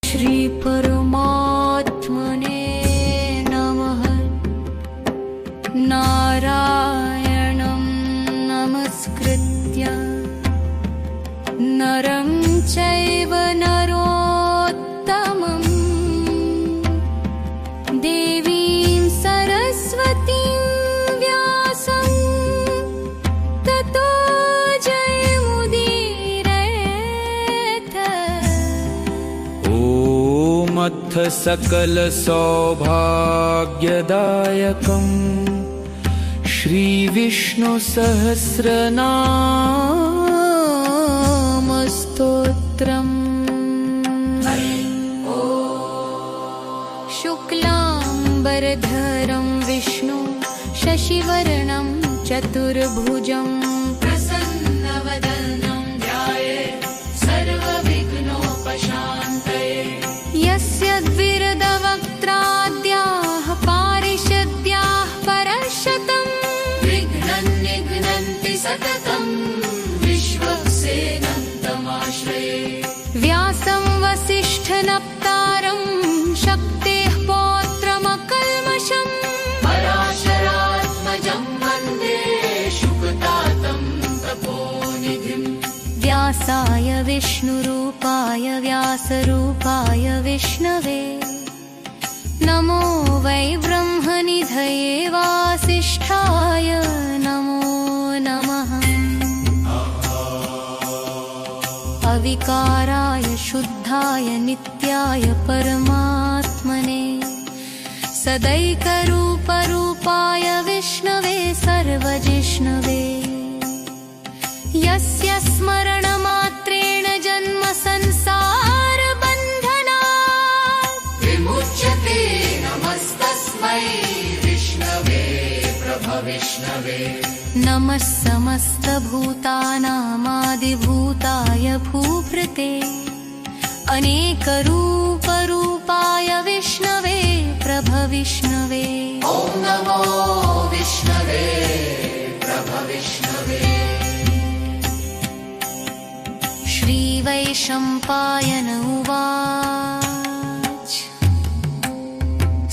श्री परमात्मने नमः। नारायणं नमस्कृत्य नरं चैव नरोत्तमं देवीं सरस्वतीं व्यासं ततो जयमुदीरयेत्। ओमथ सकल सौभाग्यदायकम् श्री विष्णु सहस्रनाम स्तोत्रम्। शुक्लाम्बरधरं विष्णु शशिवर्णं चतुर्भुजं प्रसन्नवदनं ध्यायेत् सर्वविघ्नोपशान्तये। यस्य द्विरदवक्त्राद्याः पारिषद्याः परशतं विघ्नं निघ्नन्ति सततं विश्वक्सेनन्तमाश्रये। व्यासं वसिष्ठनप्तारं शक्तेः पौत्रमकल्मषम् पराशरात्मजं वन्दे शुकतातं तपोनिधिम्। व्यासाय विष्णुरूपाय व्यासरूपाय विष्णवे नमो वै ब्रह्मनिधये वासिष्ठाय नमो नमः। अविकाराय शुद्धाय नित्याय परमात्मने सदैकरूपरूपाय विष्णवे सर्वजिष्णवे। यस्य स्मरणमात्रेण जन्म संसारबन्धनात् विमुच्यते। नमस्तस्मै विष्णवे प्रभविष्णवे। नमः समस्तभूतानामादिभूताय भूभृते अनेकरूपरूपाय विष्णवे प्रभविष्णवे। ॐ नमो विष्णवे प्रभविष्णवे। श्रीवैशम्पायन उवाच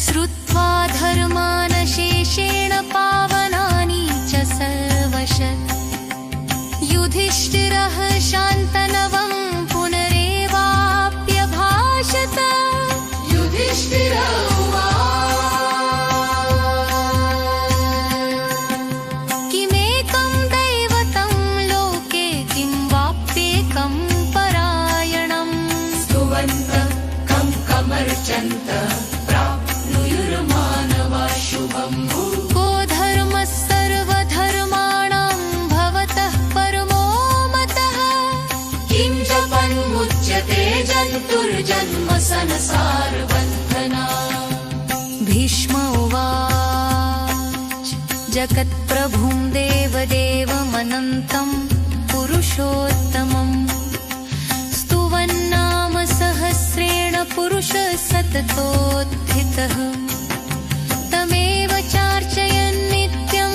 श्रुत्वा धर्मानशेषेण पावनानि च सर्वशः युधिष्ठिरः शान्तनवं पुनरेवाप्यभाषत। युधिष्ठिर किमेकं दैवतं लोके किं वाप्येकं परायणं। स्तुवन्तः कं कमर्चन्तः प्राप्नुयुर्मानवा शुभम्। को धर्मः सर्वधर्माणां भवतः परमो मतः। किं जपन्मुच्यते जन्तुर्जन्म संसारबन्धनात्। भीष्म उवाच जगत्प्रभुं देवदेवमनन्तं पुरुषोत्तमम् स्तुवन्नाम सहस्रेण पुरुषः सततोत्थितः। तमेव चार्चयन् नित्यं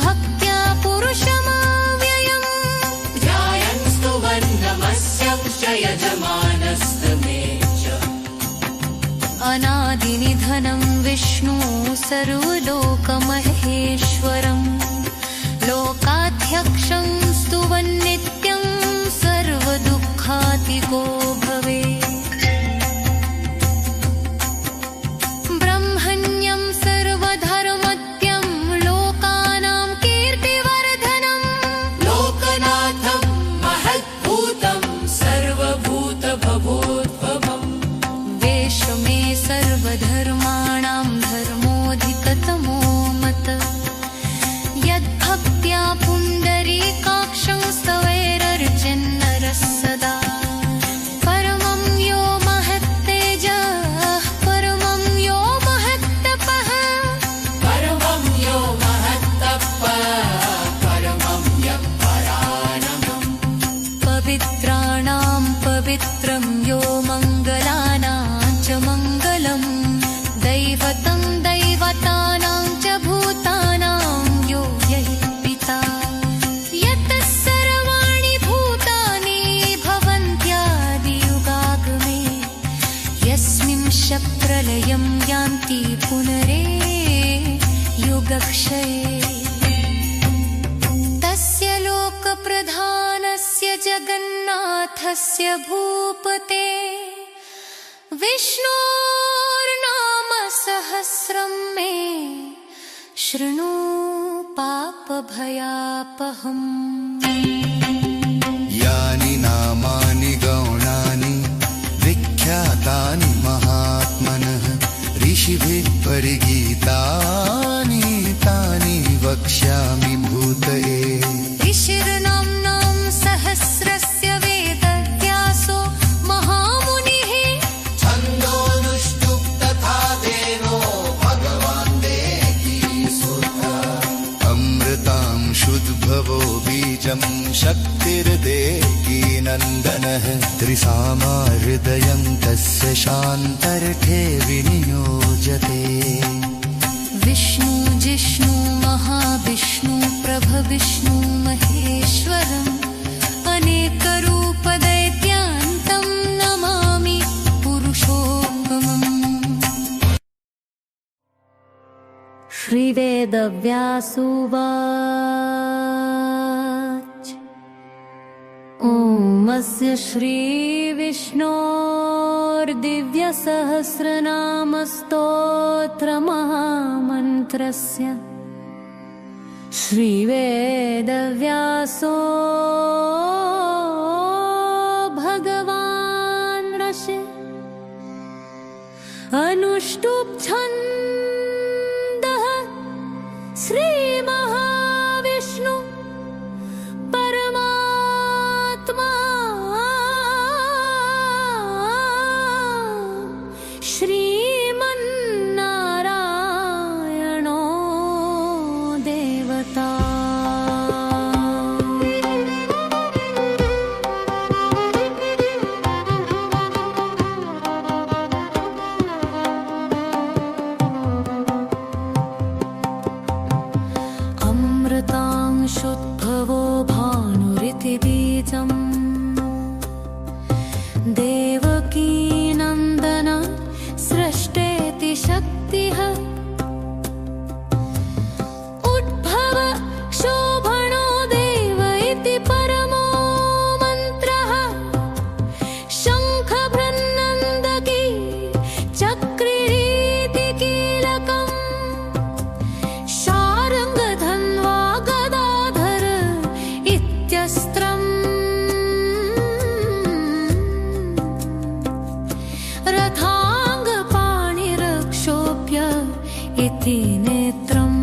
भक्त्या पुरुषमव्ययम् ध्यायन् स्तुवन् नमस्यं च यजमानस्तमेव च। अनादिनिधनं विष्णु सर्वलोकमहेश्वरं लोकाध्यक्षं स्तुवन् नित्यं सर्वदुःखातिको भवेत्। ब्रह्मण्यं सर्वधर्मत्यं लोकानां कीर्तिवर्धनं लोकनाथं महद्भूतं सर्वभूतभवोद्भवम्। वेश्मे सर्वधर्माणां धर्मोऽधिकतमो मतः यद्भक्त्या पुण्डरीकाक्षं स्तवैरर्चन्नरः सदा। वंशप्रलयं यान्ति पुनरे युगक्षये। तस्य लोकप्रधानस्य जगन्नाथस्य भूपते विष्णोर्नाम सहस्रं मे शृणु पापभयापहम्। यानि नामानि गौणानि विख्यातानि महात्मनः ऋषिभिः परिगीतानि तानि वक्ष्यामि भूतये। ऋषिर्नाम्नां सहस्रस्य वेदव्यासो महामुनिः छन्दोनुष्टुप् तथा देवो भगवान् देवकीसुतः। अमृतांशुद्भवो बीजं शक्तिर्देवकीनन्दनः त्रिसामा हृदयं तस्य शान्तर्थे विनियोजते। विष्णु जिष्णु महाविष्णु प्रभविष्णु महेश्वरम् अनेकरूपदैत्यान्तं नमामि पुरुषोत्तमम्। श्रीवेदव्यासुवाच ओमस्य श्रीविष्णोर्दिव्यसहस्रनामस्तोत्रमहामन्त्रस्य श्रीवेदव्यासो भगवान् ऋषि अनुष्टुप् छन्दः श्रीमहाविष्णु परमात्मा श्रीमन्नारायणो देवता। अमृतांशुद्भवो भानुरिति बीजम् देवकीनन्दन सृष्टेति शक्तिः उद्भव शोभनो देव इति परमो मन्त्रः शङ्खभृन्नन्दकी चक्रिरीति कीलकम् शार्ङ्गधन्वा गदाधर इत्यस्त्रम् रथाङ्गपाणिरक्षोभ्य इति नेत्रम्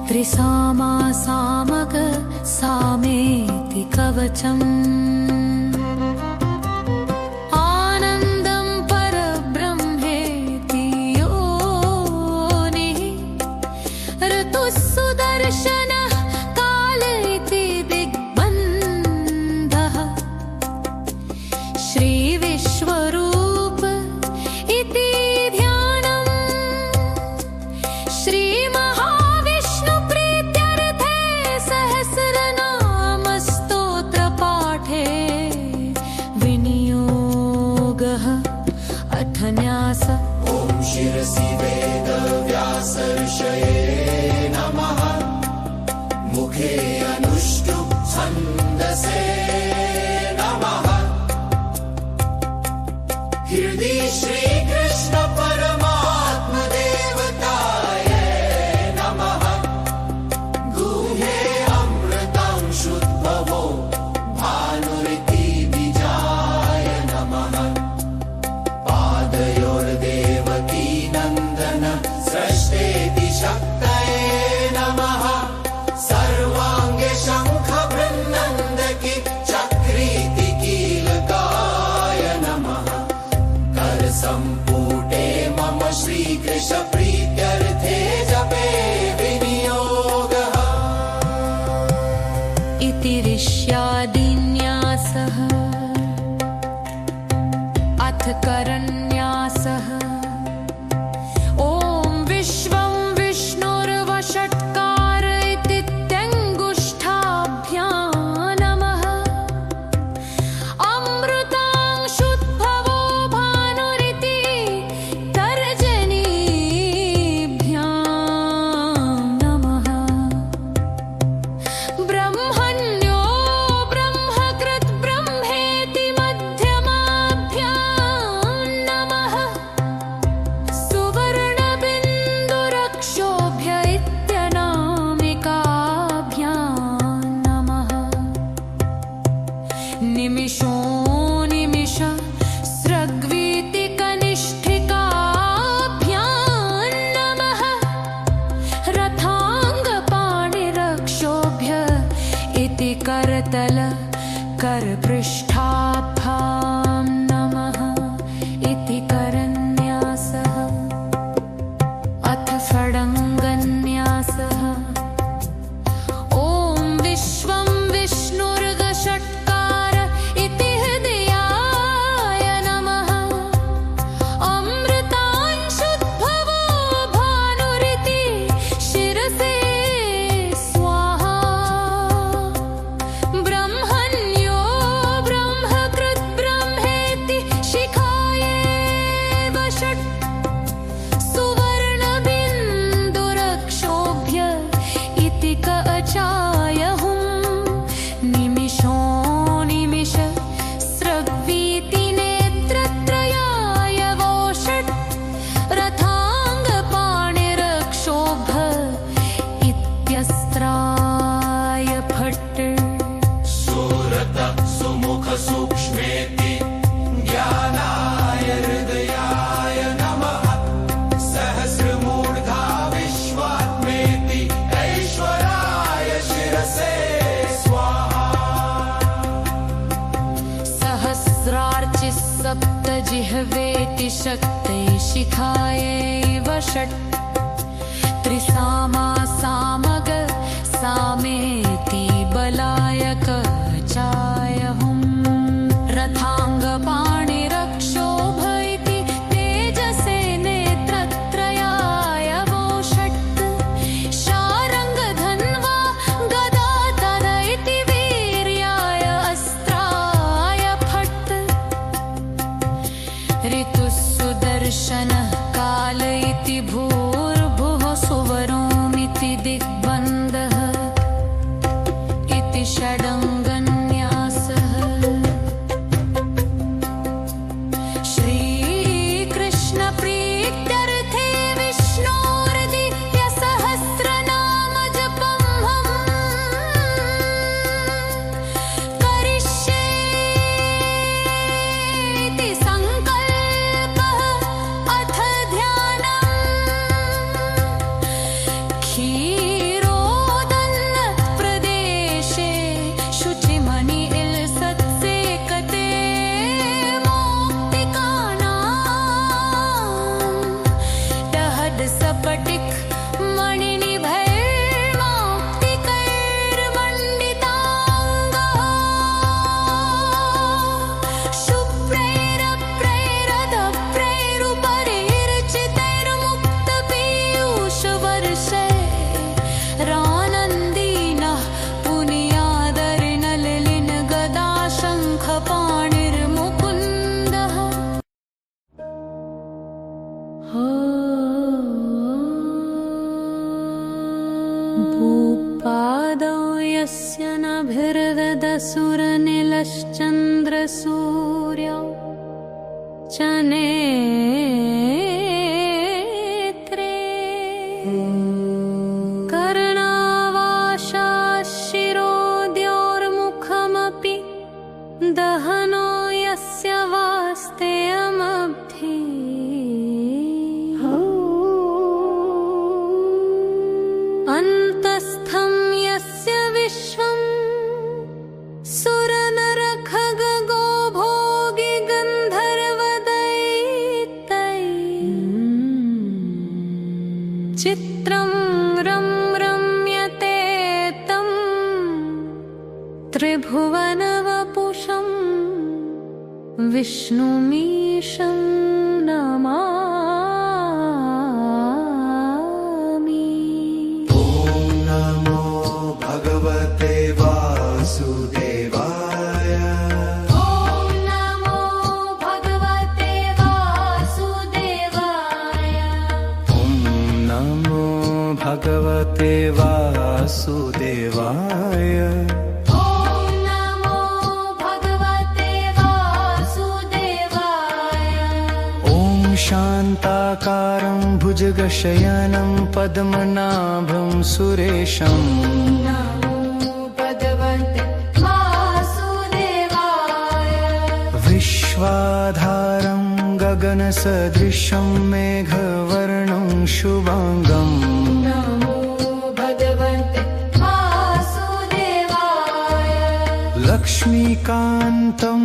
त्रिसामा सामक सामेति कवचम् आनन्दं परब्रह्मेति योनिः ऋतुः सुदर्शनः काल इति दिग्बन्धः श्रीविश्वरूप इति ध्यानम् श्रीमहाविष्णुप्रीत्यर्थे सहस्रनामस्तोत्रपाठे विनियोगः अथ न्यास। ॐ शिरसि वेदव्यासऋषये नमः। मुखे अनुष्टुप् छन्दसे नमः। हृदि श्रीकृष्ण परमात्मदेवताय नमः। गुहे अमृतांशुद्भवो भानुरिति बीजाय नमः। पादयोर्देवकीनन्दन सृष्टेति शक्तये नमः। सर्वाङ्गे शङ्खभृन्नन्दकी चक्रीति कीलकाय नमः। करसम्पुटे मम श्रीकृष्णप्रीत्यर्थे जपे विनियोगः। इति ऋष्यादिन्यासः। अथ करन्यासः। ॐ विश्वं विष्णुर्वषट्कार इति त्यङ्गुष्ठाभ्यां नमः। अमृतांशुद्भव निमिष स्रग्वीति कनिष्ठिकाभ्यां नमः रथाङ्गपाणिरक्षोभ्य इति करतल करपृष्ठाभ्यां नमः इति करन्यासः अथ षडङ्गन्यासः ॐ विश्वं विष्णुर्गषट्कार इति हृदयाय नमः अमृतांशुद्भवो भानुरिति शिरसे स्वाहा ब्रह्मण्यो ब्रह्मकृत् ब्रह्मेति शिखाये वषट् सुवर्णबिन्दुरक्षोभ्य इति कचाय हुं निमिषो निमिष स्रग्वीति नेत्रत्रयाय वोषट् रथाङ्गपाणिरक्षोभ इत्यस्त्राय फट् सुरत सुमुख सूक्ष्मेति ज्ञानाय हृदयाय नमः सहस्रमूर्धा विश्वात्मेति ऐश्वराय शिरसे स्वाहा सहस्रार्चि सप्तजिह्वेति शक्ते शिखाये वषट् त्रिसामा सामग सामेति बलाय कचाय हुं रथाङ्गपाणिरक्षोभ इति तेजसे नेत्रत्रयाय वोषट् शारङ्गधन्वा गदाधर इति वीर्याय अस्त्राय फट् ऋतुः सुदर्शनः काल इति भूर्भुवः सुवरोमिति दिग्बन्धः इति षडङ्गन्यासः श्रीकृष्णप्रीत्यर्थे विष्णोर्दिव्यसहस्रनामजपं करिष्येति सङ्कल्पः अथ ध्यानम् क्षीरोदन्नप्रदेशे शुचिमणि इल्सत्सेकते मौक्तिकानां टहड सपटिक मणिनिभैर्मौक्तिकैर्मण्डिताङ्गः शुभ्रैरप्रैरदप्रैरुपरिर्चितैर्मुक्तपीयूषवर्षैरानन्दीनः पुनीयादर्नलिनगदाशङ्खपाणिर्मुकुन्दः भूपादौ यस्य नभिर्ददसुरनिलश्चन्द्रसूर्यौ च नेत्रे कर्णावाशाशिरोद्योर्मुखमपि दहनो यस्य वास्तेयमब्धि अन्तस्थं यस्य विश्वं सुरनरखगो भोगि गन्धर्वदैत्यै चित्रं रम्यते तं त्रिभुवनवपुषं विष्णुमीशं नमामि। ॐ नमो भगवते वासुदेवाय ॐ नमो भगवते वासुदेवाय ॐ नमो भगवते वासुदेवाय ॐ नमो भगवते वासुदेवाय ॐ शान्ताकारं भुजगशयनं पद्मनाभं सुरेशं नमो भगवते वासुदेवाय विश्वाधारं गगनसदृशं मेघवर्णं शुभांगम् नमो भगवते वासुदेवाय लक्ष्मीकान्तं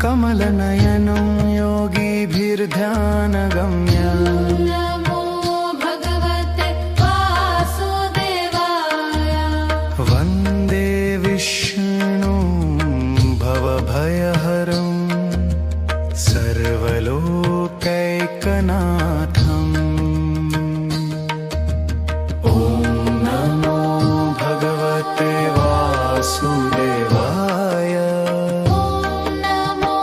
कमलनयनं योगिभिर्ध्यानगम्यम् नमो भगवते वासुदेवाय वन्दे विष्णुं भवभयहरं सर्वलोकैकनाथम् ॐ नमो भगवते वासुदेवाय ॐ नमो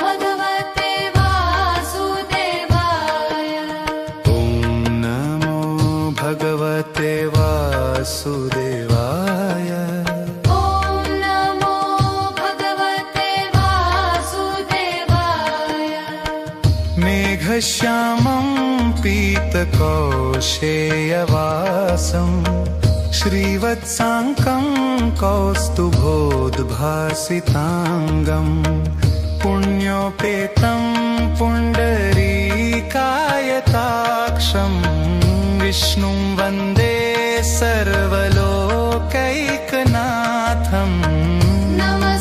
भगवते वासुदेवाय ॐ नमो भगवते वासुदेवाय ॐ नमो भगवते वासुदेवाय मेघश्यामं पीतकौशेयवासं श्रीवत्साङ्कं कौस्तुभोद्भासिताङ्गं पुण्योपेतं पुण्डरीकायताक्षं विष्णुं वन्दे सर्वलोकैकनाथम् नमः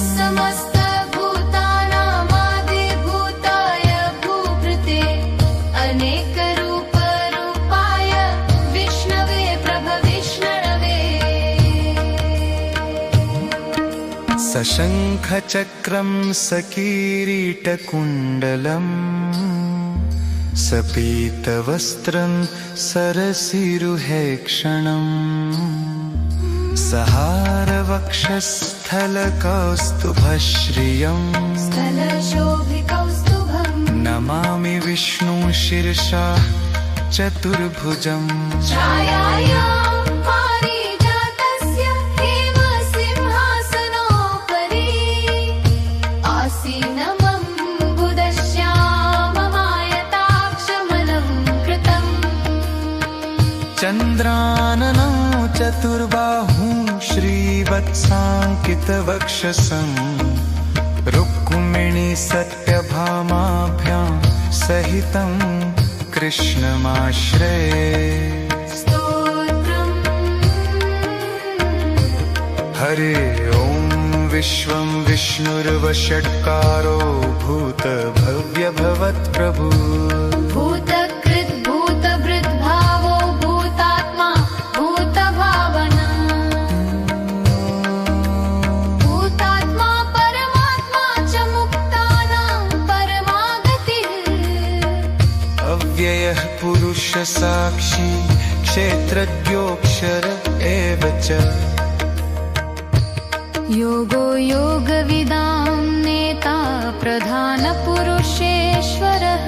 समस्तभूतानामादिभूताय भूभृते अनेकरूपरूपाय विष्णवे प्रभविष्णवे सशङ्खचक्रं सकिरीटकुण्डलम् सपीतवस्त्रं सरसिरुहेक्षणम् सहारवक्षस्थलकौस्तुभश्रियम् स्थलशोभिकौस्तुभम् नमामि विष्णु शिरसा चतुर्भुजम् छायायां पारिजातस्य हेमसिंहासनोपरि आसीनमम्बुदश्याममायताक्षमलङ्कृतम् चन्द्राननं चतुर्बाहुं श्रीवत्साङ्कितवक्षसं रुक्मिणीसत्यभामाभ्यां सहितं कृष्णमाश्रये स्तोत्रम् हरे ॐ विश्वं विष्णुर्वषट्कारो भूतभव्यभवत्प्रभु भूतकृत् भूतभृद्भावो भूतात्मा भूतभावना भूतात्मा परमात्मा च मुक्तानां परमागतिः अव्ययः पुरुषसाक्षी क्षेत्रज्ञोऽक्षर एव च योगो योगविदां नेता प्रधानपुरुषेश्वरः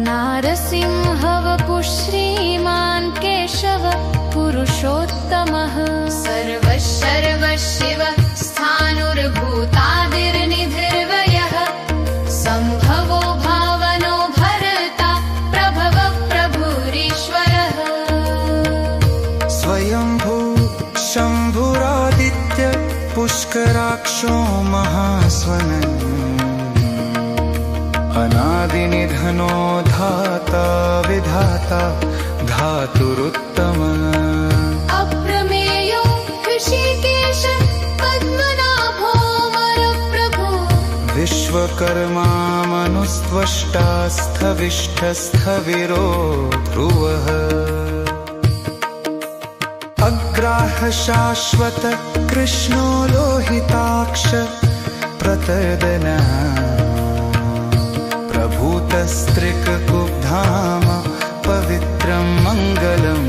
नारसिंहवपुः श्रीमान् केशव पुरुषोत्तमः सर्वशिव स्थाणुर्भूतादिर्निधिर्वयः सम्भवो भावनो भरता प्रभव प्रभुरीश्वरः स्वयंभू शम्भुरादित्य पुष्कराक्षो महास्वनन् अनादिनिधनो धाता विधाता धातुरुत्तम अप्रमेयो ऋषिकेश पद्मनाभो वरप्रभो विश्वकर्मा मनुस्त्वष्टा स्थविष्ठस्थविरो ध्रुवः अग्राह शाश्वत कृष्णो लोहिताक्ष प्रतर्दना प्रभूतस्त्रिककुब्धाम पवित्रं मङ्गलं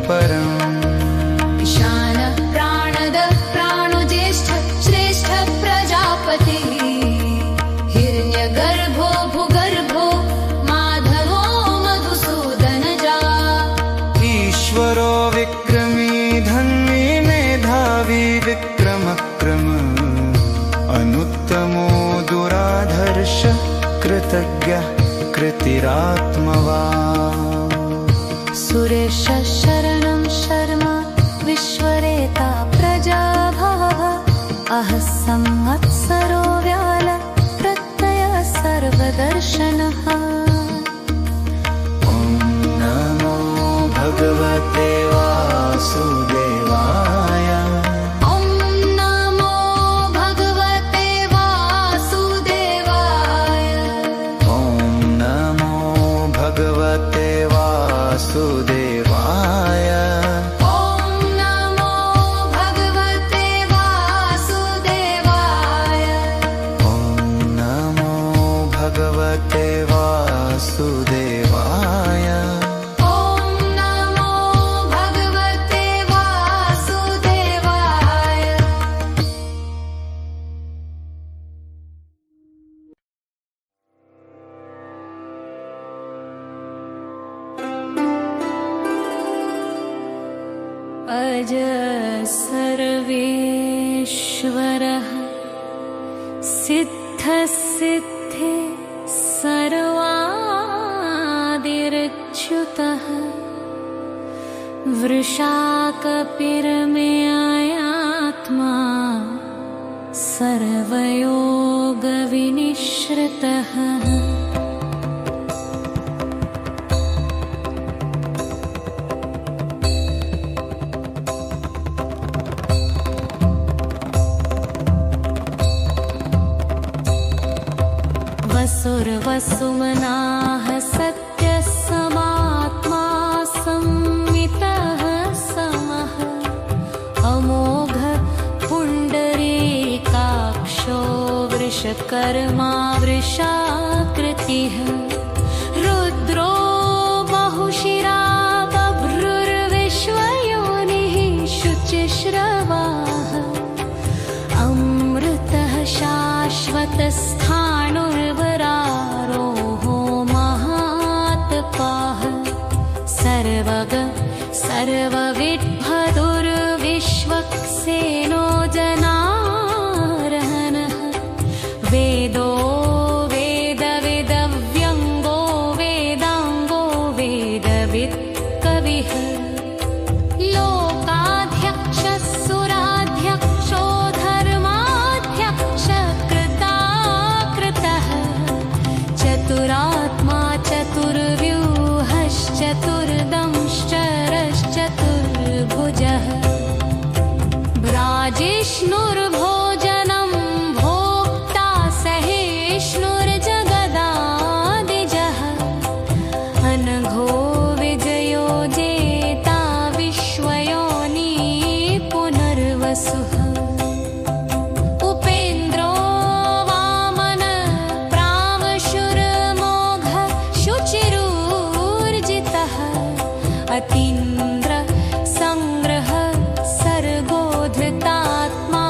परम् ईशान प्राणद प्राणज्येष्ठ श्रेष्ठ प्रजापति हिरण्यगर्भो भूगर्भो माधवो मधुसूदनजा ईश्वरो विक्रमी धन्वी मेधावी विक्रमक्रम अनुत्तमो दुराधर्ष कृतज्ञ कृतिरात्मवान् सुरेश शरणं शर्मा विश्वरेता प्रजाभाव अह संवत्सरो व्याल प्रत्यय सर्व भगवते वासुदेवाय। ॐ नमो भगवते वासुदेवाय। अज सर्वेश्वरः सिद्धसिद्धि सर्वादिरच्युतः वृषाकपिर्मेयात्मा सर्वयोगविनिश्रितः। वसुर्वसुमनाः सत्यसमात्मा संमितः समः अमोघ पुण्डरीकाक्षो वृषकर्मा वृषाकृतिः रुद्रो बहुशिरा बभ्रुर्विश्वयोनिः शुचिश्रवाः अमृतः शाश्वतस्थाणुर्वरारोहो महात्पाः सर्वविद्भदुर्विश्वक्सेनो जनार्हनः वेदो वेदविदव्यङ्गो वेदाङ्गो वेदवित् कविः लोकाध्यक्षः सुराध्यक्षो धर्माध्यक्ष कृताकृतः चतुरात्मा चतुर्दंश्चतुर्भुजः भ्राजिष्णुर्भोजनं भोक्ता सहिष्णुर्जगदादिजः अनघो विजयो जेता विश्वयोनि पुनर्वसुः उपेन्द्रो वामन प्रावशुरमोघ शुचिरूर्जितः अतीन्द्र संग्रह सर्गोधृतात्मा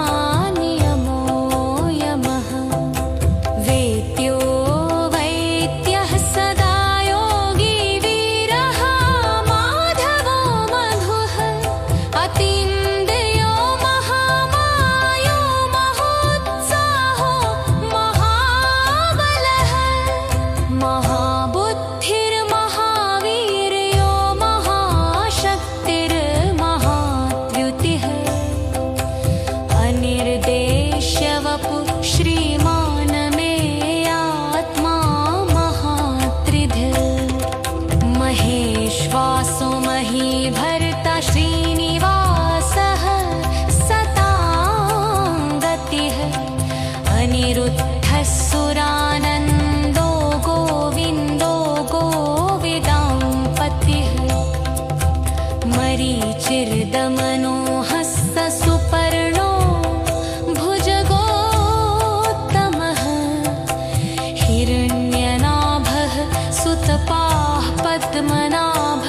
नियमो यमः वेद्यो वैद्यः सदा योगी वीरः माधवो मधुः अतीन्द्रियो महामायो महोत्साहो महाबलः महाबुद्धिर्महावीर्यो महाशक्तिर्महाद्युतिः अनिर्देश्यवपु श्रीमान् मेयात्मा महात्रिधः महेश्वासो महीभर्ता श्रीनिवासः सताङ्गतिः अनिरुद्धः सुरानन्दो गोविन्दो गोविदाम्पतिः मरीचिर्दमनो हस्तसुपर्णो भुजगोत्तमः हिरण्यनाभः सुतपाः पद्मनाभ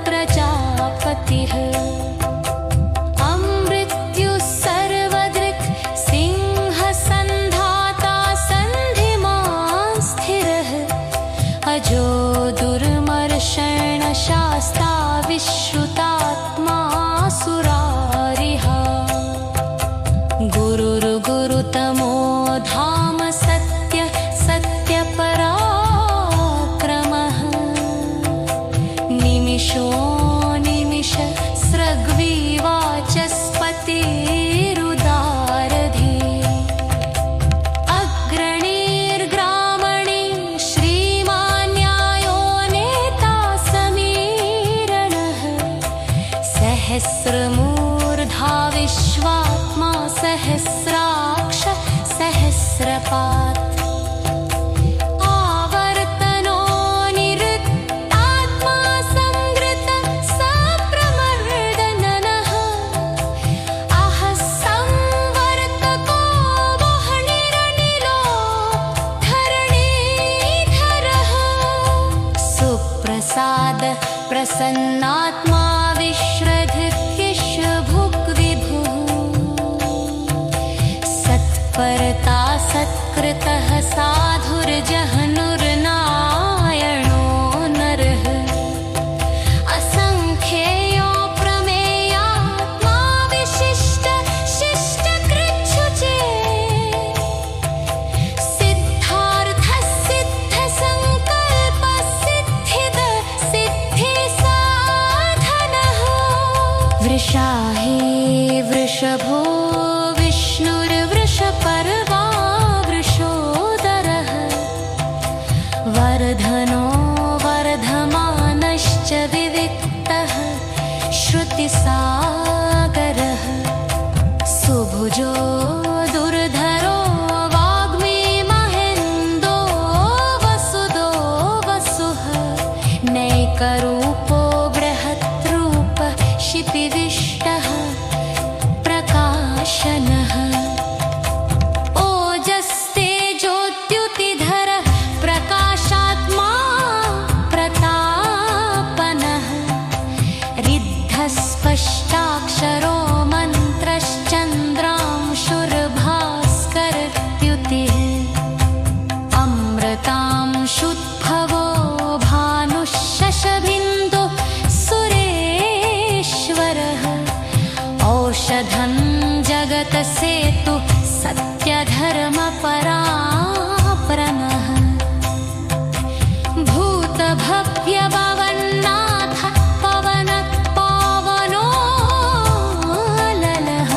प्रजापतिः अमृत्युः सर्वदृक् सिंहसन्धाता सन्धिमान् स्थिरः अजो दुर्मर्षणशास्ता विश्रुतात्मा सुरारिहा गुरुर्गुरुतमो धाम सत्य सत्यपराक्रमः निमिषो निमिष स्रग्विवाचस्पतिरुदारधि अग्रणीर्ग्रामणी श्रीमान्यायो नेता समीरणः सहस्रमूर्धा विश्वात्मा सहस्राक्ष सहस्रपात् आवर्तनो निरुक्तात्मा संवृत सप्रमर्दननः अह संवर्तको वह्निरनिलो धरणीं प्रसाद प्रसन्नात्मा विश्रधृत्यश भुग्विभुः सत्परता सत्कृतः साधुर्जहनुर्नारायणो नरः असंख्येयो प्रमेयात्मा विशिष्ट शिष्टकृच्छुचे सिद्धार्थ सिद्ध संकल्प सिद्धिद सिद्धिसाधनः वृषाहे वृषभो विष्णुर्वृषपर्वा वृषोदरः वर्धनो वर्धमानश्च विविक्तः श्रुतिसागरः सुभुजो दुर्धरो वाग्मी महेन्दो वसुदो वसुः नैकरूपो बृहद्रूप शिपिविष्टः प्रकाशनः ओजस्तेजोद्युतिधर प्रकाशात्मा प्रतापनः रिद्धस्पष्टाक्षरो मन्त्रश्चन्द्रांशुर्भास्करद्युतिः अमृतांशुद्भवो भानुशशबिन्दु सुरेश्वरः औषधं जगतसेतु सत्यधर्मपरापरमः भूतभव्यभवन्नाथ पवनपावनो ललः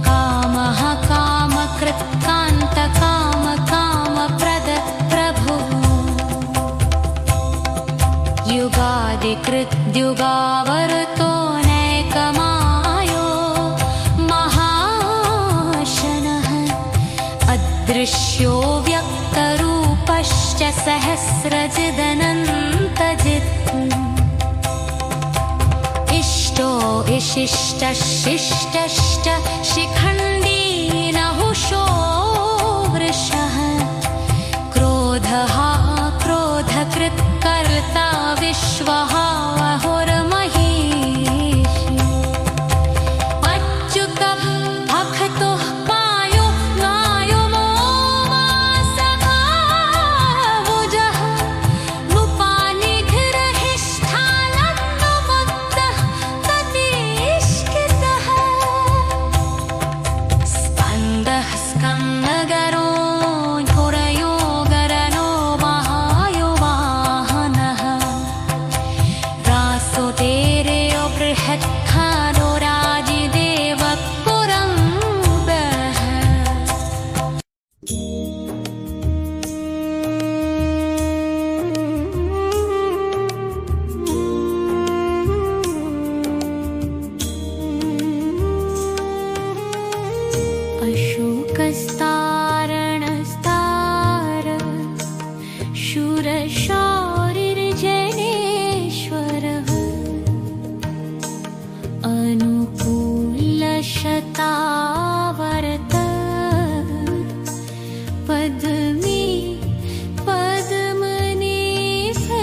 कामः कामकृत्कान्त कामकामप्रद प्रभुः युगादिकृद्युगावरुतो नैकमायो महाशनः अदृश्यो व्यक्तरूपश्च सहस्रजिदनन्तजित् इष्टो इशिष्टशिष्टश्च शिखण्डी नहुषो वृषः क्रोधः क्रोधकृत्कर्ता विश्वः वहुर्महीषी अच्युतः भक्तुः पायो गायुमो मासखावुजः मुपानिघ्रहिष्ठालग्नमुक्तः ततीष्कृतः स्कन्दः स्कन्दगरो पुरयो गरनो महायुवाहनः रासोतेरेयो बृहत्खानो राजिदेवः पुरन्दरः अशोकस्तारणस्तार शूरशौरिर्जनेश्वरः अनुकूलशतावर्त पद्मी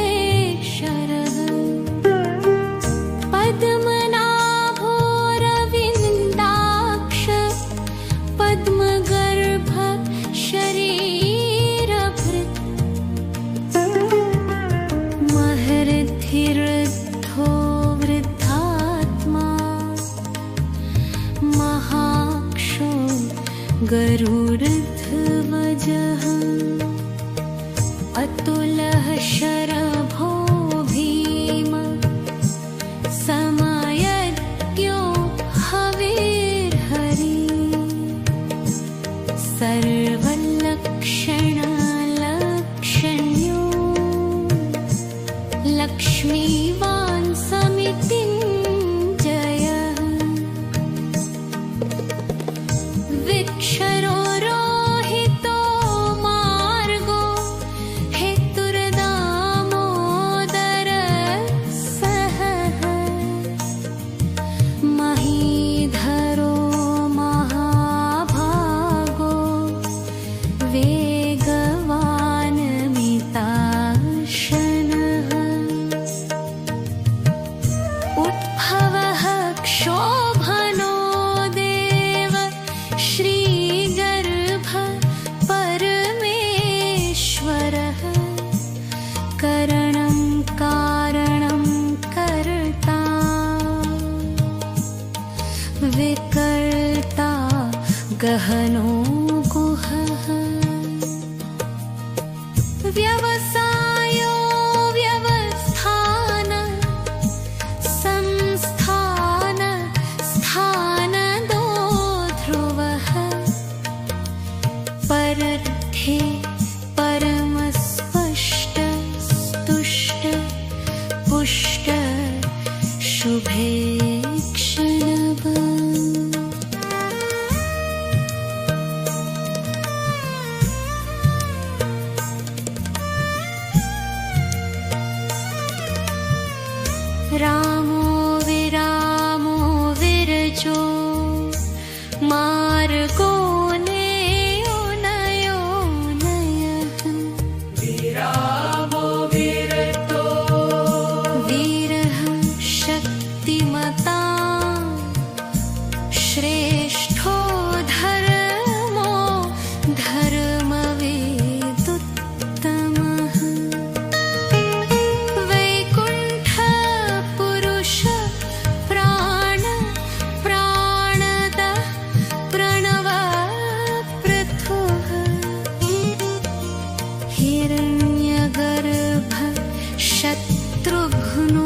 पद्मनीभेक्षरः पद्मनाभोरविन्दाक्ष पद्मगर्भ शरीरभृत् महर्धिरुद्धो वृद्धात्मा महाक्षो गरुडध्वजः अतुलः शरभो भीम समयज्ञो हविर्हरि सर्वलक्षणलक्षण्यो लक्ष्मीवान् समितिञ्जयः विक्षरो रोहितो मार्गो हि व्यवसायो व्यवस्थान संस्थान स्थानदो ध्रुवः परर्थे परमस्पष्ट स्तुष्ट पुष्ट शुभे क्षणव रामो विरामो विरजो मार्गो नेयो नयो नयः वीरः शक्तिमता श्रेष्ठो धर्मो धर्मवेदुत्तमः वैकुण्ठपुरुष प्राण प्राणदः प्रणवपृथुः हिरण्यगर्भ शत्रुघ्नो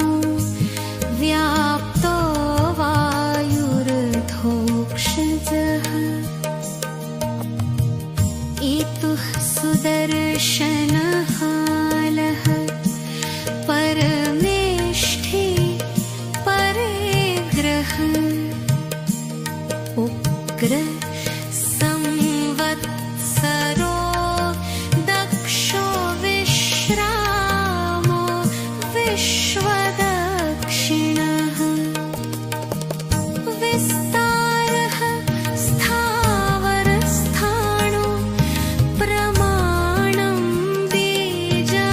व्याप्तो वायुर्धोक्षजः इतुः सुदर्शनहालः परमेष्ठि परेग्रह उग्र संवत्सरो दक्षो विश्रामो विश्वदक्षिणः विस्तारः स्थावरस्थाणो प्रमाणं बीजम्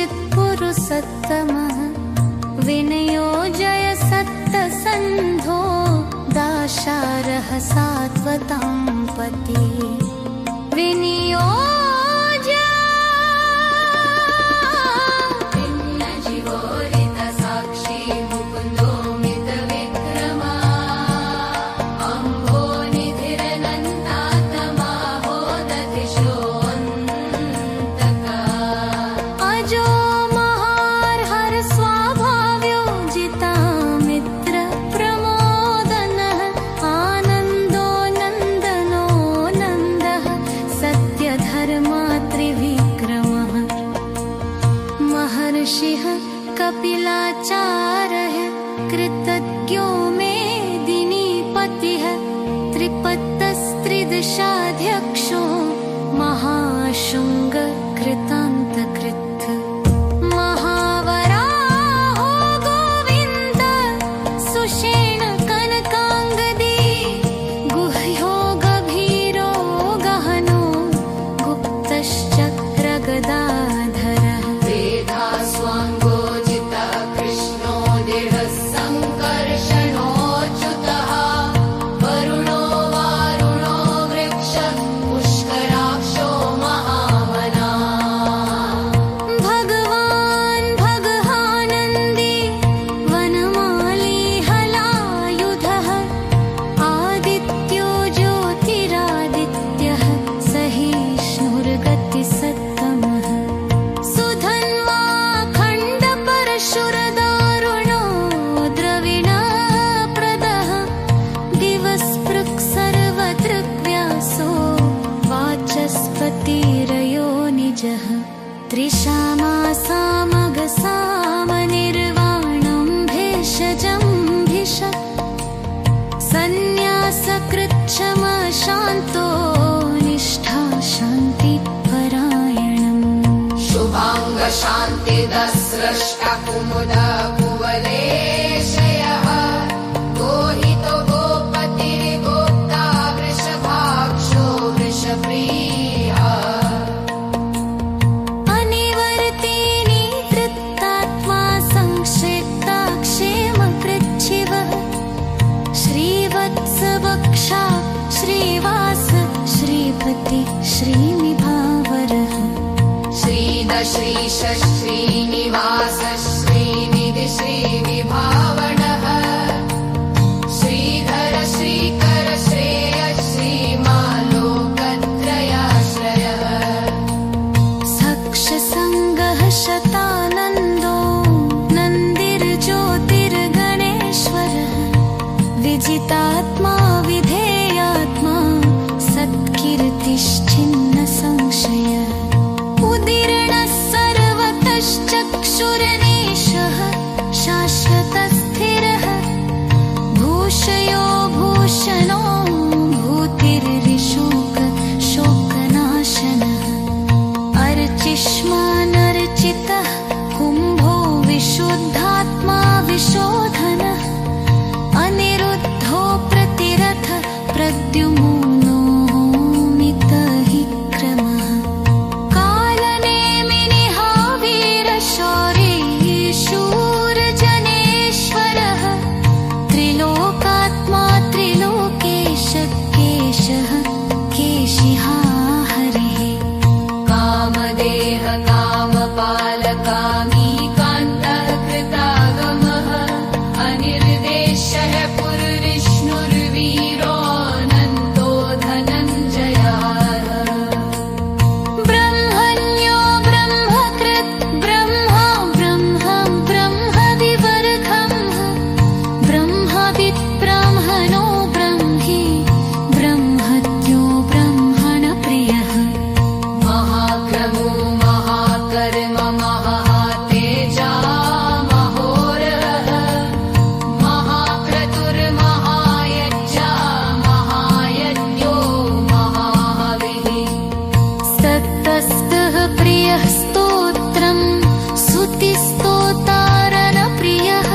चित्पुरुषोत्तमः विनयो जय सत्तसन्धो दाशारः सात्वतां पति विनियोज भिन्नजीवोरित साक्षी मुकुन्दो मितविक्रमा अम्भो निधिरनन्तात्मा होदधिशोऽन्तका अजो महार्हर स्वाभाव्योजिता मित्र प्रमोदनः आनन्दो नन्दनो नन्दः सत्यधर्मा त्रिविक्रमः महर्षिः कपिलाचार्यः कृतज्ञो मेदिनीपतिः त्रिपत्तस्त्रिदशाध्यक्षो महाशृङ्ग कृतान्तकृत् महावराहो गोविन्द सुषेण कनकाङ्गदी गुह्यो गभीरो गहनो गुप्तश्चक्रगदाधरः वेदास्वाङ्गोजितः कृष्णो दृढः सङ्कर्षणोच्युतः वरुणो वारुणो वृक्षः पुष्कराक्षो महामना भगवान् भगहानन्दी वनमाली हलायुधः आदित्यो ज्योतिरादित्यः सहिष्णुर्गतिसत्तमः सुधन्वा खण्डपरशुरदारुणो द्रविणप्रदः दिवस्पृक् सर्वदृग्व्यासो वाचस्पतिरयो निजः त्रिशामासामगसामनिर्वाणं भेषजं भिष सन्न्यासकृच्छमशान्तो निष्ठा शान्तिपरायणम् शुभाङ्गशान्तिदस्रष्टा कुमुद कुवलेशयः गोहितो गोपतिर्गोप्ता वृषभाक्षो वृषप्रियः अनिवर्तिनी तृप्तात्मा संक्षिप्ता क्षेमकृच्छिवः श्रीवत्सवक्षा श्रीवास श्रीपति श्रीनिभावरः श्रीदश्रीश श्रीनिवास श्रीनिधि श्रीविभावनः श्रीधर श्रीकर श्रेय श्रीमालोकत्रयाश्रयः सक्षसङ्गः शतानन्दो नन्दिर्ज्योतिर्गणेश्वरः विजितात्मा विधेयात्मा सत्कीर्तिश्चिन्न संशयः उदीर्णः सर्वतश्चक्षुरनीशः शाश्वतस्थिरः भूषयो भूषणो भूतिर्विशोक शोकनाशनः अर्चिष्मानर्चितः कुम्भो विशुद्धात्मा विशोधनः अनिरुद्धो प्रतिरथ प्रद्युम्नो मितहिक्रमः कालनेमिनिः वीरशौरी शूरजनेश्वरः त्रिलोकात्मा त्रिलोकेश केशः केशिहा हरिः कामदेह कामपालकामी कान्तः कृतागमः अनिर्देशः पुरविष्णुर्वीरो नन्दो धनञ्जयः ब्रह्मण्यो ब्रह्मकृत् ब्रह्मा ब्रह्म ब्रह्मविवर्गः ब्रह्मवित् ब्राह्मणो ब्रह्मी ब्रह्मज्ञो ब्रह्मणप्रियः महाक्रमो महाकर्म महातेजा महोरगः महाक्रतुर्महायज्ञा महायज्ञो महाहविः सत्तस्तः प्रियः स्तोत्रम् स्तुतिस्तोतारणप्रियः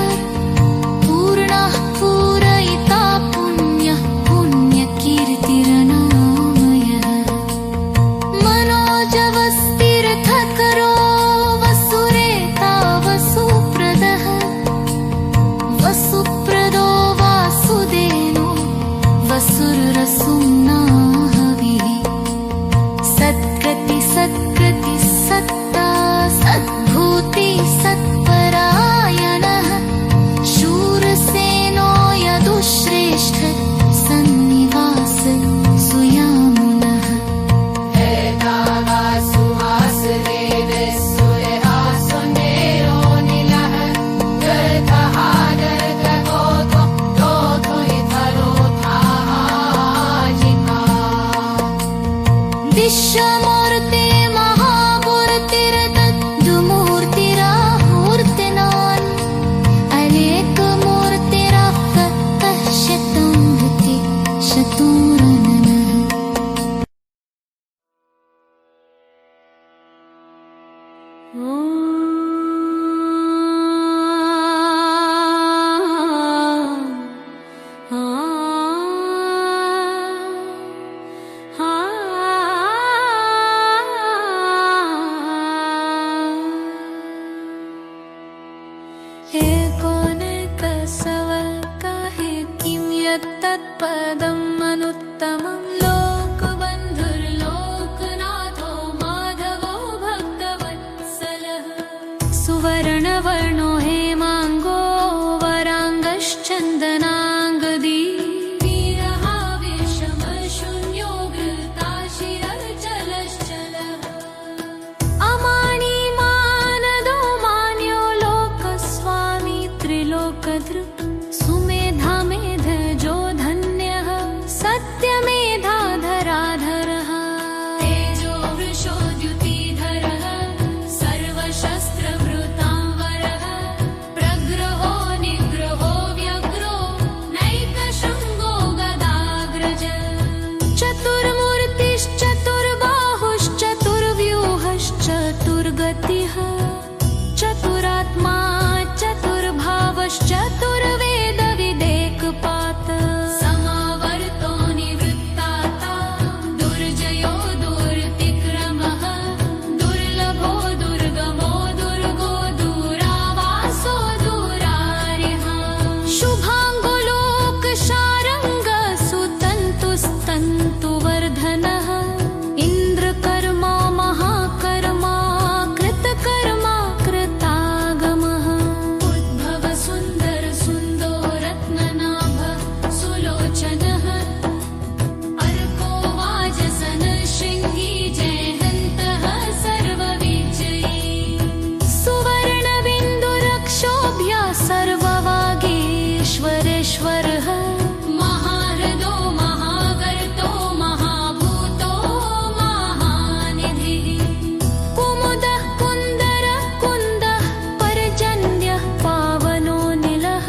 पूर्णः पूरयिता पुण्यः पुण्यकीर्तिरनामयः मनोजवस्तीर्थकरो वसुरे हे कोनेकसवल काहे किं यत्तत्पदम् अनुत्तमं लोकबन्धुर्लोकनाथो माधवो भक्तवत्सलः सुवर्णवर्णो हेमाङ्गो वराङ्गश्चन्दनाङ्गदी वीरहावेशमशून्यो घृताशिरचलश्चलः अमानिमानदो मान्यो लोकस्वामी त्रिलोकधृक् सुमेधा मेधजो धन्यः सत्यमेधाधराधरः तेजो वृषो द्युतिधरः सर्वशस्त्रभृताम्बरः प्रग्रहो निग्रहो व्यग्रो नैकशृङ्गो गदाग्रज चतुर्मूर्तिश्चतुर्बाहुश्चतुर्व्यूहश्चतुर्गतिः चतुरात्मा चतुर्वेदविदेकपात समावर्तो निवृत्ताता दुर्जयो दुर्तिक्रमः दुर्लभो दुर्गमो दुर्गो दूरावासो दूरारिः शुभाङ्गुलोकशारङ्ग सुतन्तुस्तन्तुवर्धनः इन्द्रकर्मा महाकर्मा कृतकर्मा कृतागमः उद्भव सुन्दर सुन्दो रत्ननाभ सुलोचनः अर्को वाजसन शृङ्गी जयहन्तः सर्वविजयी सुवर्णबिन्दुरक्षोभ्य सर्ववागीश्वरेश्वरः महाहृदो महावर्तो महाभूतो महानिधिः कुमुदः कुन्दरः कुन्दः पर्जन्यः पावनो निलः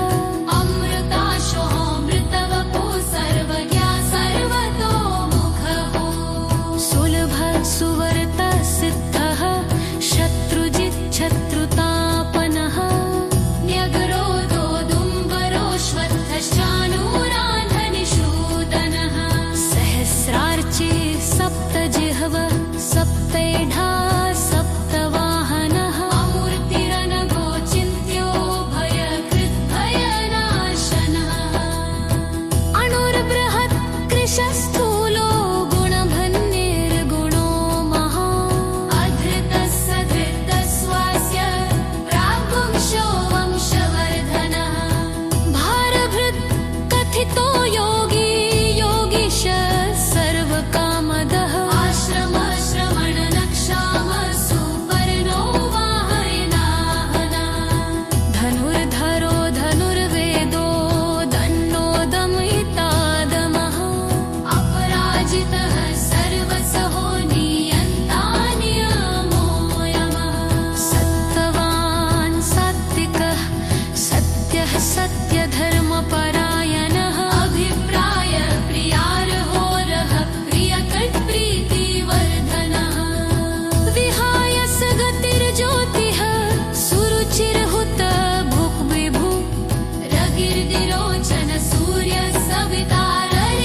अमृताशोऽमृतवपो सर्वज्ञा सर्वतोमुखः सुलभः सुवर्तः सिद्धः शत्रुजिच्छत्रुतापनः न्यगरो दोदुम्बरोऽश्वत्थश्चानूराधनिषूदनः सहस्रार्चे सप्तजिह्व सप्तैढा सप्तवाहनः अमूर्तिरनघो चिन्त्यो भयकृद्भयनाशनः अणुर्बृहत् कृशस्थूलो गुणभन्निर्गुणो महा अधृतः सधृतस्वास्य प्राग्वंशो वंशवर्धनः भारभृत् कथितो योगी योगीश सर्वकामदः आश्रम श्रवणनक्षाम सुपर्णो वाहनाहनः धनुर्धरो धनुर्वेदो दण्डो दमयितादमः अपराजितः सर्वसहो नियन्ता नियमो यमः सत्त्ववान् सात्विकः सत्यः सत्यधर्मपरायणः अभिप्राय प्रियार्होरः प्रियकृत्प्रीतिवर्धनः विहाय सगतिर्ज्योतिः सुरुचिर्हुत भुक्विभु रगिर्दिरोचन सूर्यः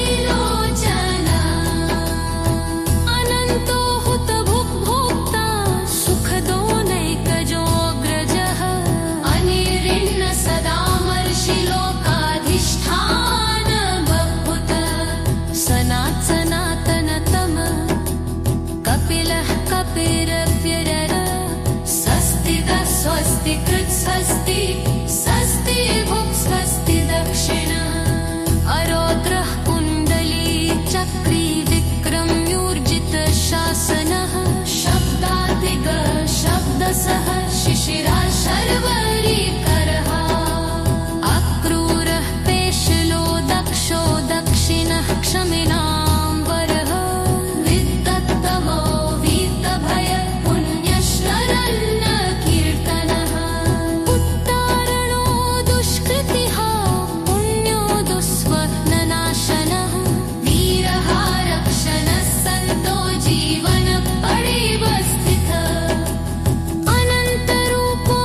सविताररिलोचनः अनन्तो हुत भुक्भोक्ता सुखदो नैकजोऽग्रजः अनिर्ऋण्ण सदामर्षि लोकाधिष्ठान बभूत सनातनतम कपिलः कपिरव्यरर स्वस्तिदः स्वस्ति कृत् स्वस्ति स्वस्ति भुक् स्वस्ति दक्षिण अरौद्रः कुण्डली चक्री विक्रम्यूर्जित शासनः शब्दाधिक शब्दसः शिशिरा शर्वरीकरः अक्रूरः पेशलो दक्षो दक्षिणः क्षमिनाम्बरः विद्वत्तमो वीतभय पुण्यश्वरन्न कीर्तनः उत्तारणो दुष्कृतिः पुण्यो दुःस्वप्ननाशनः वीरः रक्षणः सन्तो जीवन पडेव स्थितः अनन्तरूपो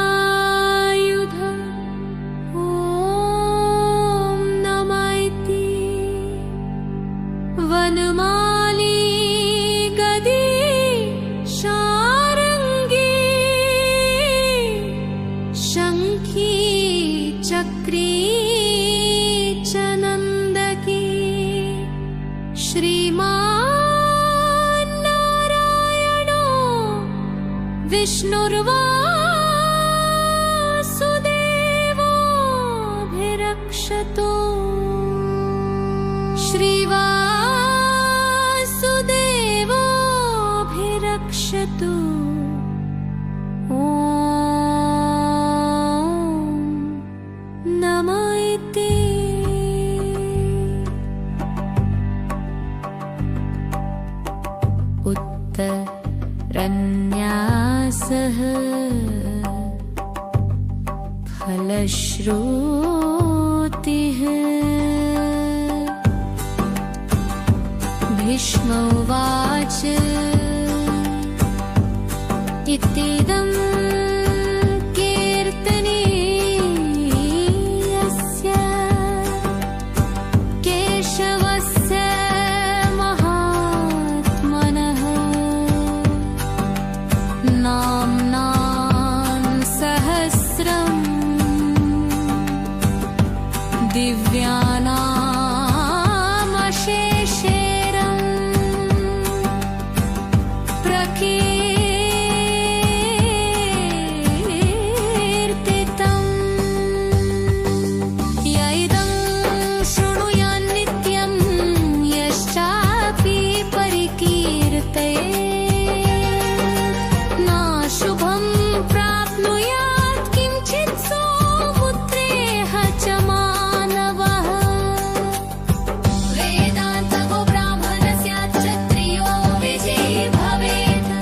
सर्वप्रहरणायुध ॐ नमैति वनमाली गदी शारङ्गी शङ्खी चक्री च नन्दकी श्रीमान् नारायणो विष्णुर्वासुदेवोऽभिरक्षतु श्रीवासुदेवोऽभिरक्षतु ॐ नमैते उत्तरन्यासः फलश्रुतिः भीष्म उवाच इत्थम् कीर्तनीयस्य केशवस्य महात्मनः नाम्नां सहस्रम् दिव्यानामशेषेरम् प्रकीर्तितम् यैदं शृणुयान्नित्यं यश्चापि परिकीर्तयेत् नाशुभं प्राप्नुयात् किञ्चित् सौमुत्रेह च मानवः वेदान्तको ब्राह्मणस्य क्षत्रियो विजयी भवेत्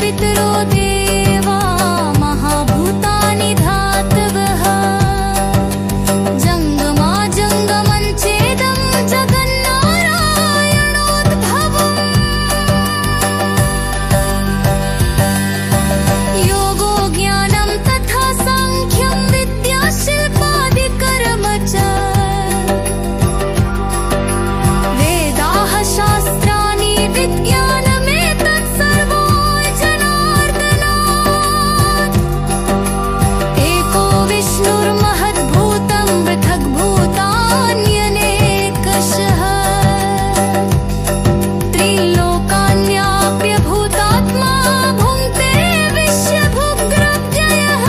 पितरो देवा महाभूतानि धातवः जङ्गमा जङ्गमञ्चेदं जगन्नारायणोद्भवम् योगो ज्ञानं तथा साङ्ख्यं विद्या शिल्पादिकर्म च वेदाः शास्त्राणि विज्ञानमेतत् सर्वो जनार्दनात् एको विष्णुर्महद्भूतं पृथग्भूतान्यनेकशः त्रिलोकान्याप्यभूतात्मा भुङ्क्ते विश्वभुग्रव्ययः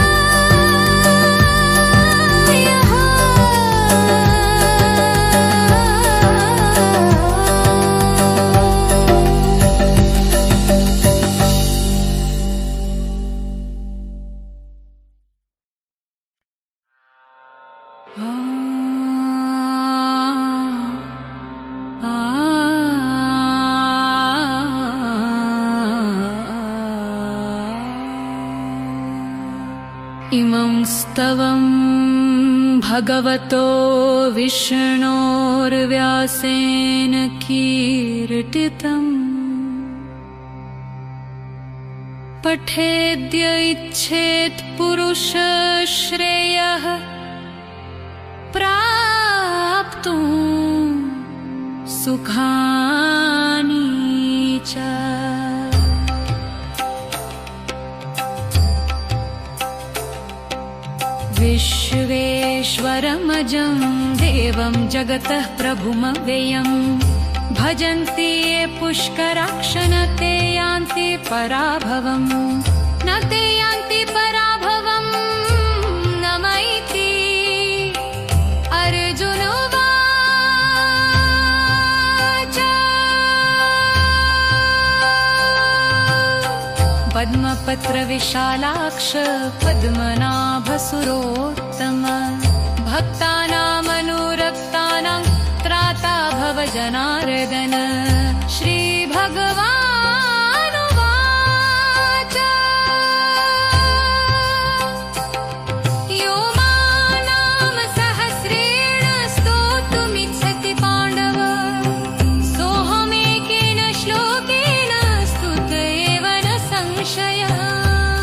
इमं स्तवं भगवतो विष्णोर्व्यासेन कीर्तितम् पठेद्य इच्छेत् पुरुषः श्रेयः प्राप्तुं सुखानि च विश्वेश्वरमजं देवं जगतः प्रभुमव्ययम् भजन्ति ये पुष्कराक्षन ते यान्ति पराभवम् न ते यान्ति पराभवम् न मैति अर्जुन उवाच पद्मपत्रविशालाक्ष पद्मनाभसुरोत्तम भक्तानामनुरक्तानां त्राता भव जनार्दन श्रीभगवानुवाच यो मां सहस्रेण स्तोतुमिच्छति पाण्डव सोऽहमेकेन श्लोकेन स्तुत एव न संशयः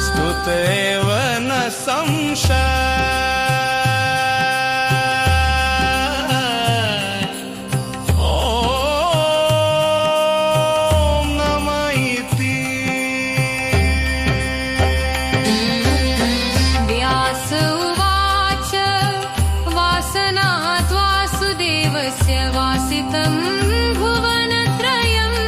स्तुत एव न संशय व्यास उवाच वासनात् वासुदेवस्य वासितं भुवनत्रयम्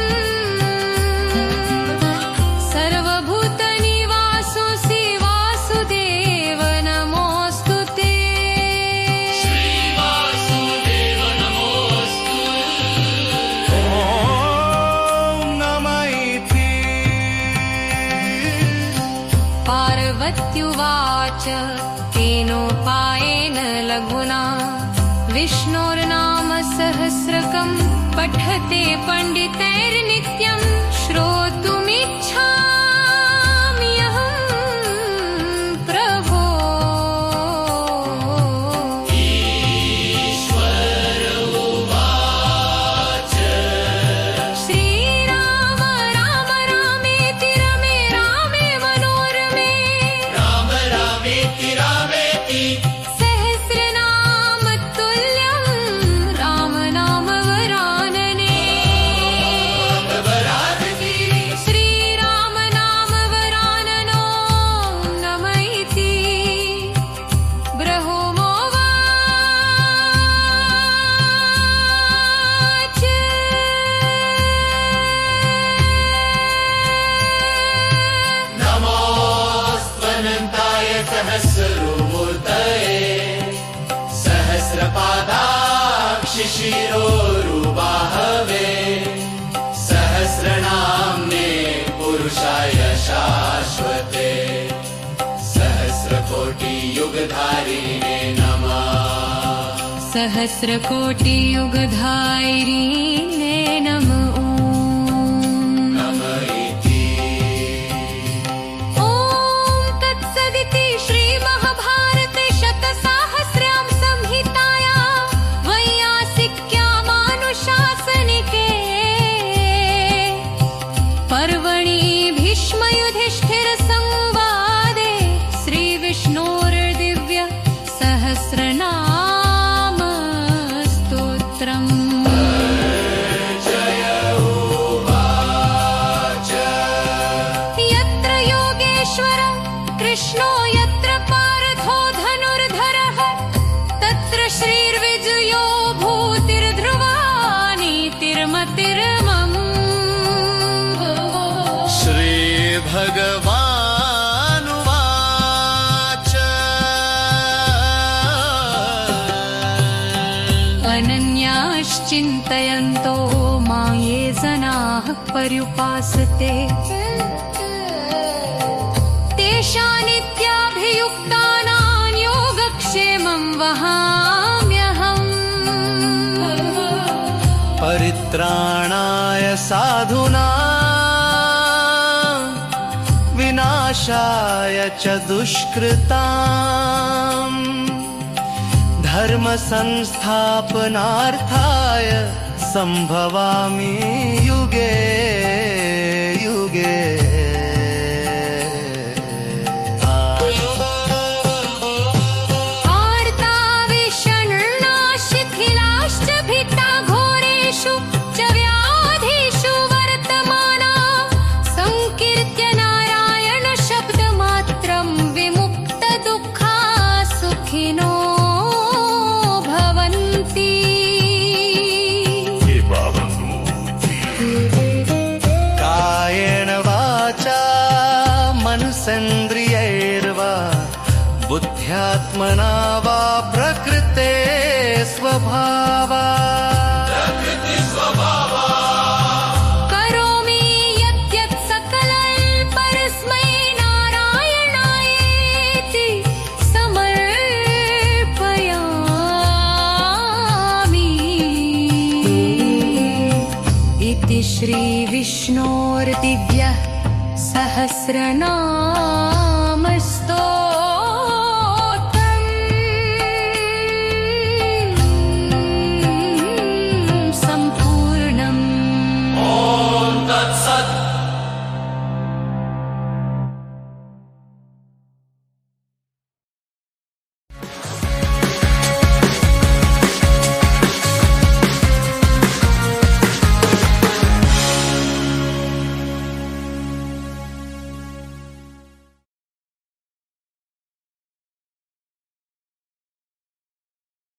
सर्वभूतनिवासोऽसि वासुदेव नमोऽस्तु ते ॐ नमः इति पार्वत्युवाच तेनोपायेन लघुना विष्णोर्नाम सहस्रकं पठते पण्डितैर्नित्यं श्रोतुमिच्छाम्यहं प्रभो श्रीराम राम रामेति रमे रामे मनोरमे सहस्रनाम तुल्यं राम नाम वरानने श्रीराम नाम वराननो नम इति ब्रह्मोवाच नमोऽस्त्वनन्ताय सहस्ररूपमूर्तये सहस्रपादाक्षि शिरोरुबाहवे सहस्रनाम्ने पुरुषाय शाश्वते सहस्रकोटियुगधारिणे नमः सहस्रकोटियुगधारिणे नमः नमः इति कृष्णो यत्र पार्थो धनुर्धरः तत्र श्रीर्विजयो भूतिर्ध्रुवा नीतिर्मतिर्मम् श्रीभगवानुवाच अनन्याश्चिन्तयन्तो मां ये जनाः पर्युपासते तेषानित्याभियुक्तानां योगक्षेमं वहाम्यहम् परित्राणाय साधूनां विनाशाय च दुष्कृताम् धर्म संस्थापनार्थाय संभवामि युगे युगे आर्ताविषण्णाशिथिलाश्च भीता घोरेषु च व्याधिषु वर्तमाना संकीर्त्य नारायण शब्दमात्रं विमुक्तदुःखा सुखिनो भवन्ति कायेन वाचा मनसेन्द्रियैर्वा बुद्ध्यात्मना वा प्रकृते स्वभावात् करोमि यद्यत् सकलं परस्मै नारायणायेति समर्पयामि इति श्रीविष्णोर्दिव्यः सहस्रनाम